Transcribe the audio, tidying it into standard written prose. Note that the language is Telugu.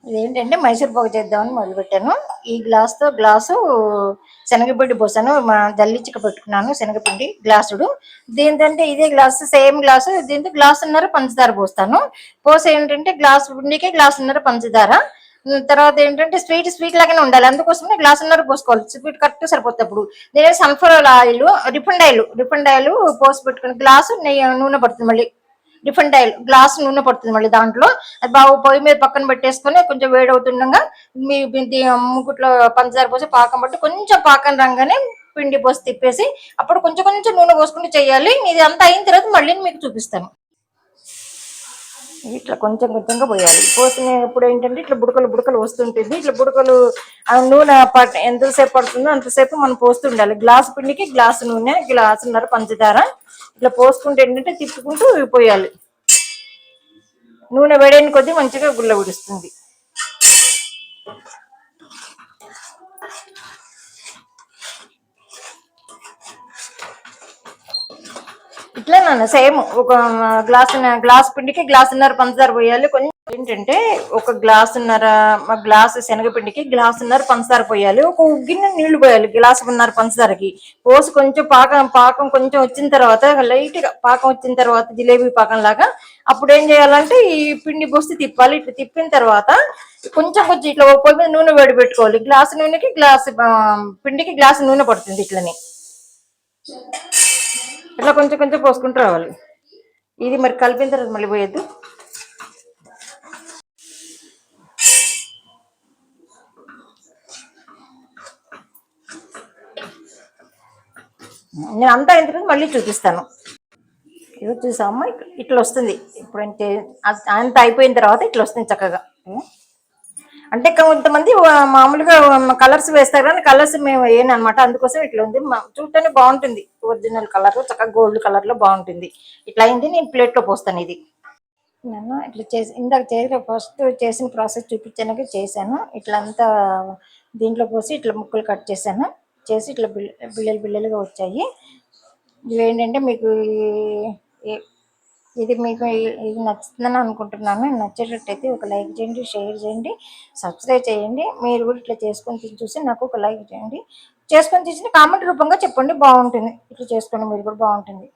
ఇదేంటంటే మైసూర్ పాకు చేద్దామని మొదలుపెట్టాను. ఈ గ్లాస్‌తో గ్లాసు శనగపిండి పోసాను. జల్లించక పెట్టుకున్నాను శనగపిండి గ్లాసుడు. దీనికంటే ఇదే గ్లాసు సేమ్ గ్లాసు దీంతో గ్లాసున్నర పంచదార పోస్తాను. పోసి ఏంటంటే గ్లాసు పిండికి గ్లాసున్నర పంచదార. తర్వాత ఏంటంటే స్వీట్ లాగానే ఉండాలి. అందుకోసమే గ్లాసున్నర పోసుకోవాలి. స్వీట్ కరెక్ట్‌గా సరిపోద్ది అప్పుడు. నేను సన్‌ఫ్లవర్ ఆయిల్, రిఫైండ్ ఆయిల్ పోసి పెట్టుకుని గ్లాసు నూనె పడుతుంది మళ్ళీ. రిఫైండ్ ఆయిల్ గ్లాస్ నూనె పడుతుంది మళ్ళీ దాంట్లో. అది బాగా పొయ్యి మీద పక్కన పెట్టేసుకొని కొంచెం వేడవుతుండగా మీ ముకుట్లో పంచదార పోసి పాకం పట్టి కొంచెం పాకం రాగానే పిండి పోసి తిప్పేసి అప్పుడు కొంచెం కొంచెం నూనె పోసుకుంటూ చేయాలి. ఇది అంతా అయిన తర్వాత మళ్ళీ మీకు చూపిస్తాను. ఇట్లా కొంచెం కొంచెంగా పోయాలి. పోసిన ఇప్పుడు ఏంటంటే ఇట్లా బుడకలు వస్తుంటుంది. ఇట్లా బుడకలు నూనె ఎంతసేపు పడుతుందో అంతసేపు మనం పోస్తుండాలి. గ్లాసు పిండికి గ్లాసు నూనె, గ్లాసున్నర పంచదార ఇట్లా పోసుకుంటే ఏంటంటే తిప్పుకుంటూ పోయాలి. నూనె వేడైన కొద్దీ మంచిగా గుల్ల విడుస్తుంది. ఇట్లా నాన్న సేమ్ ఒక గ్లాస్ పిండికి గ్లాసున్నర పంచదార పోయాలి. కొంచెం ఏంటంటే ఒక గ్లాసు శనగపిండికి గ్లాసున్నర పంచదార పోయాలి. ఒక గిన్నె నీళ్లు పోయాలి గ్లాసున్నర పంచదారకి. పోసి కొంచెం పాకం కొంచెం వచ్చిన తర్వాత లైట్ గా పాకం వచ్చిన తర్వాత జిలేబీ పాకం లాగా అప్పుడు ఏం చేయాలంటే ఈ పిండి పోసి తిప్పాలి. ఇట్లా తిప్పిన తర్వాత కొంచెం ఇట్లా పొయ్యి మీద నూనె వేడి పెట్టుకోవాలి. గ్లాసు నూనెకి పిండికి గ్లాసు నూనె పడుతుంది. ఇట్లని ఇట్లా కొంచెం కొంచెం పోసుకుంటూ రావాలి. ఇది మరి కలిపిన తర్వాత మళ్ళీ పోయొద్దు. నేను అంతా అయిన తర్వాత మళ్ళీ చూపిస్తాను. ఇది చూసామా ఇట్లా వస్తుంది. ఇప్పుడంటే అంత అయిపోయిన తర్వాత ఇట్లా వస్తుంది చక్కగా. అంటే కొంతమంది మామూలుగా కలర్స్ వేస్తారు కానీ కలర్స్ మేము వేయనమాట. అందుకోసం ఇట్లా ఉంది. చూడటానికి బాగుంటుంది. ఒరిజినల్ కలర్ చక్కగా గోల్డ్ కలర్ లో బాగుంటుంది. ఇట్లా అయింది. నేను ప్లేట్ లో పోస్తాను. ఇది నేను ఇట్లా ఇందాక ఫస్ట్ చేసిన ప్రాసెస్ చూపించాను చేశాను. ఇట్లా అంతా దీంట్లో పోసి ఇట్లా ముక్కలు కట్ చేశాను. చేసి ఇట్లా బిళ్ళలుగా వచ్చాయి. ఇవేంటంటే మీకు ఇది నచ్చుతుందని అనుకుంటున్నాను. నచ్చేటట్టయితే ఒక లైక్ చేయండి, షేర్ చేయండి, సబ్స్క్రైబ్ చేయండి. మీరు కూడా ఇట్లా చేసుకొని చూసి నాకు ఒక లైక్ చేయండి. చేసుకొని తీసి కామెంట్ రూపంగా చెప్పండి. బాగుంటుంది. ఇట్లా చేసుకోండి మీరు కూడా బాగుంటుంది.